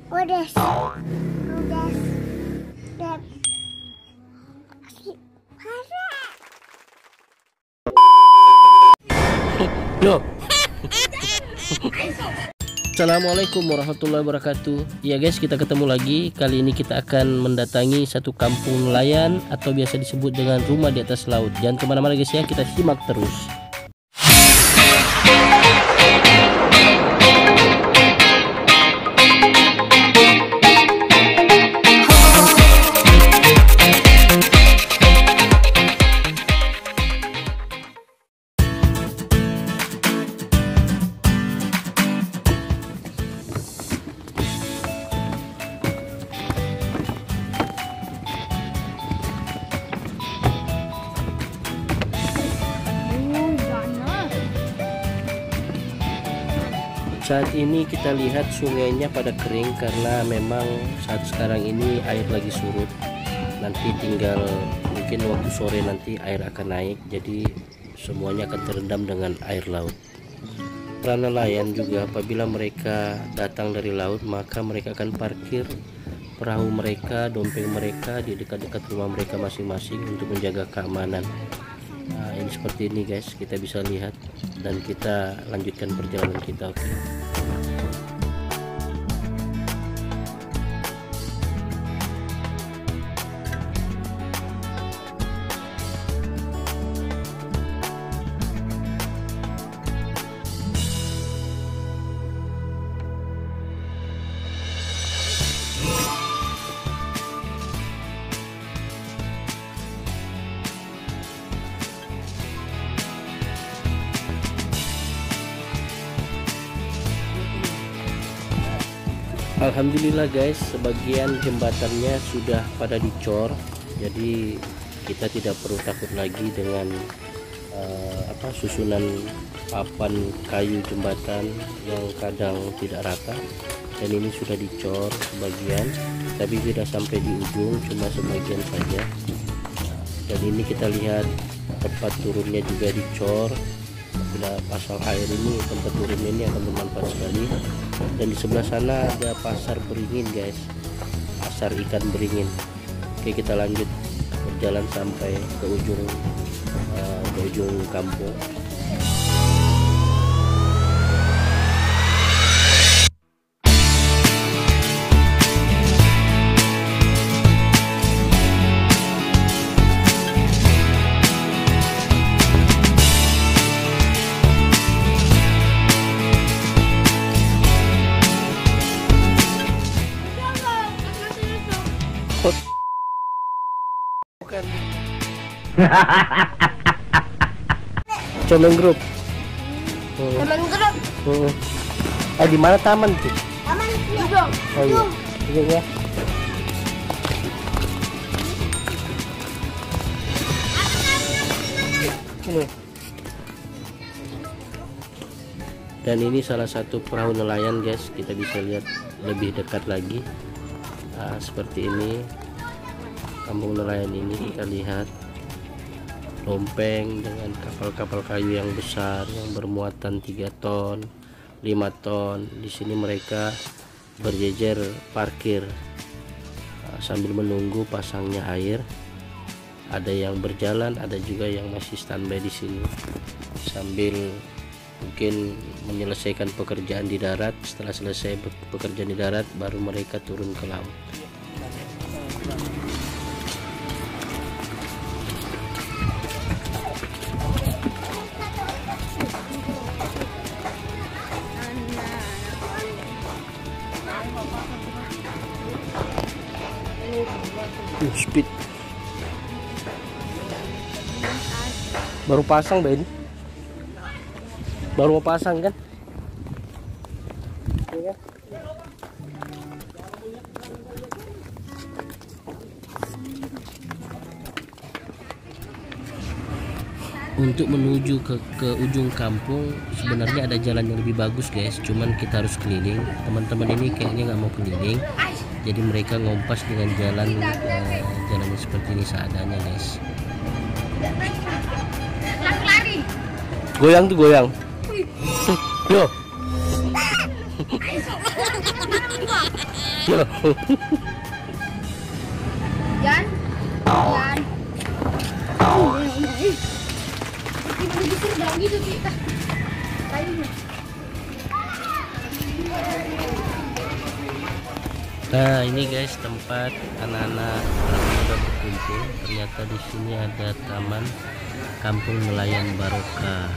Udah. Yo. Assalamualaikum warahmatullahi wabarakatuh. Ya guys, kita ketemu lagi. Kali ini kita akan mendatangi satu kampung nelayan atau biasa disebut dengan rumah di atas laut. Jangan kemana-mana guys ya, kita simak terus. Saat ini kita lihat sungainya pada kering karena memang saat sekarang ini air lagi surut. Nanti tinggal mungkin waktu sore nanti air akan naik, jadi semuanya akan terendam dengan air laut. Para nelayan juga apabila mereka datang dari laut, maka mereka akan parkir perahu mereka, dompeng mereka di dekat-dekat rumah mereka masing-masing untuk menjaga keamanan. Nah, ini seperti ini guys, kita bisa lihat dan kita lanjutkan perjalanan kita. Oke. Alhamdulillah guys, sebagian jembatannya sudah pada dicor, jadi kita tidak perlu takut lagi dengan susunan papan kayu jembatan yang kadang tidak rata. Dan ini sudah dicor sebagian, tapi tidak sampai di ujung, cuma sebagian saja. Dan ini kita lihat tempat turunnya juga dicor. Bila pasang air ini, tempat turunnya ini akan bermanfaat sekali. Dan di sebelah sana ada pasar beringin guys, pasar ikan beringin. Oke, kita lanjut berjalan sampai ke ujung kampung. Bukan. Comeng grup. Taman grup. Di mana taman tuh? Taman ujung. Oh iya. Ujung ya. Dan ini salah satu perahu nelayan guys, kita bisa lihat lebih dekat lagi. Seperti ini kampung nelayan ini, kita lihat lompeng dengan kapal-kapal kayu yang besar yang bermuatan 3 ton 5 ton. Di sini mereka berjejer parkir sambil menunggu pasangnya air. Ada yang berjalan, ada juga yang masih standby di sini sambil mungkin menyelesaikan pekerjaan di darat. Setelah selesai pekerjaan di darat, baru mereka turun ke laut. Speed baru pasang Ben, baru mau pasang kan? Untuk menuju ke ujung kampung sebenarnya ada jalan yang lebih bagus guys, cuman kita harus keliling. Teman-teman ini kayaknya nggak mau keliling, jadi mereka ngompas dengan jalannya seperti ini seadanya guys. Goyang tuh, goyang. Yo. Jan. Jan. Gimana disuruh dong gitu kita. Kayunya. Nah ini guys tempat anak-anak muda berkumpul. Ternyata di sini ada taman Kampung Nelayan Barokah.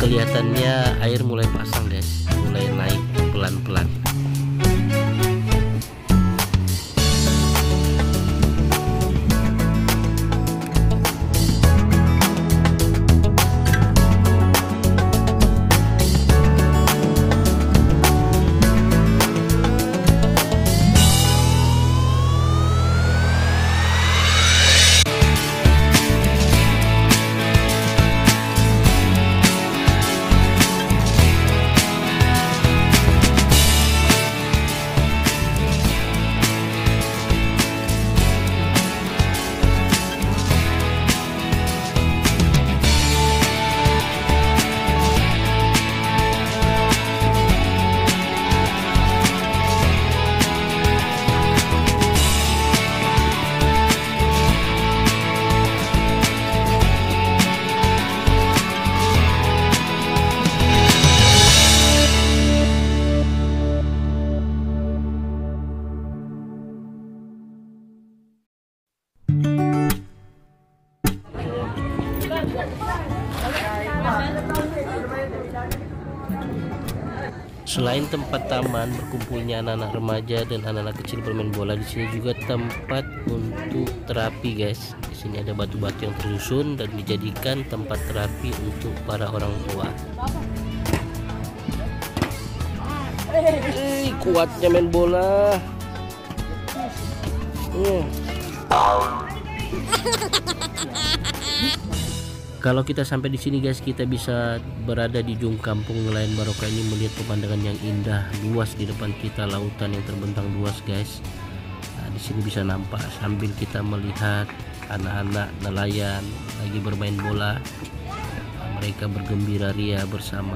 Kelihatannya air mulai pasang guys, mulai naik pelan-pelan. Selain tempat taman berkumpulnya anak-anak remaja dan anak-anak kecil bermain bola, di sini juga tempat untuk terapi, guys. Di sini ada batu-batu yang tersusun dan dijadikan tempat terapi untuk para orang tua. Kuatnya main bola. Kalau kita sampai di sini guys, kita bisa berada di ujung Kampung Nelayan Barokah ini, melihat pemandangan yang indah, luas di depan kita, lautan yang terbentang luas guys. Nah, di sini bisa nampak sambil kita melihat anak-anak nelayan lagi bermain bola. Mereka bergembira ria bersama.